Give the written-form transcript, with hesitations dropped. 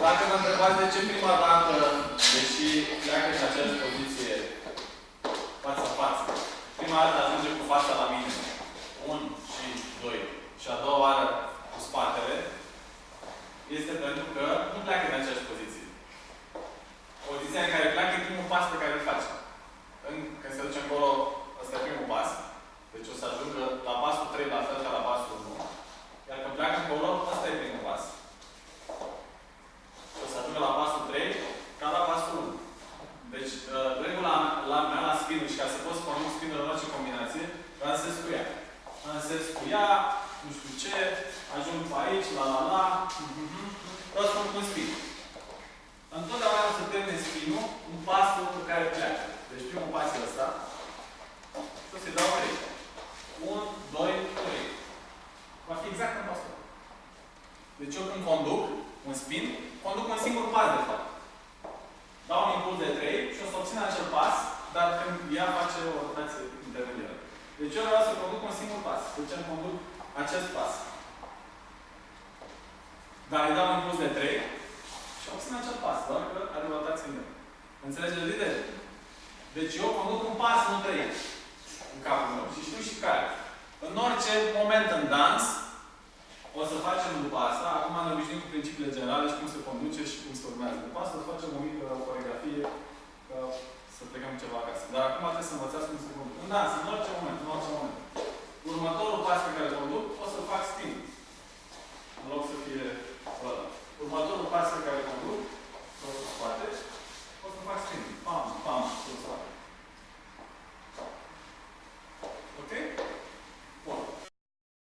Dacă mă întrebați de ce prima dată, deși pleacă în aceeași poziție față-față, prima dată ajunge cu fața la mine, 1 și 2, și a doua oară cu spatele, este pentru că nu pleacă în aceeași poziție. Poziția în care pleacă e primul pas pe care îl face. Când se duce încolo, ăsta e primul pas. Deci o să ajungă la pasul 3, la fel ca la pasul 1. Iar când pleacă încolo, ăsta e primul pas. O să ajungă la pasul 3, ca la pasul 1. Deci, regula mea la spinul și ca să pot să conduc spinul în orice combinație, lansez cu ea. Lansez cu ea, nu știu ce, ajung pe aici, la, vreau să conduc un spin. Întotdeauna o să termin spinul în pasul cu care pleacă. Deci primul pas e ăsta. Și o să-i dau 3. 1, 2, 3. Va fi exact în pasul. Deci eu când conduc un spin, conduc un singur pas de fapt. Dau un impuls de 3 și o să obțin acel pas, dar când ea face o rotație intermediară. Deci eu vreau să conduc un singur pas. Deci îmi conduc acest pas. Dar îi dau un impuls de 3 și obțin acel pas, doar că are rotație în el. Înțelegeți lider? Deci eu conduc un pas, nu 3 în capul meu. Și știu și care. În orice moment în dans, o să facem după asta. Acum ne obișnuim cu principiile generale și cum se conduce și cum se urmează. După asta o să facem o mică coreografie ca să plecăm ceva acasă. Dar acum trebuie să învățați cum se conduce. În dans, în orice moment, în orice moment. Următorul pas pe care îl conduc, o să fac stâng.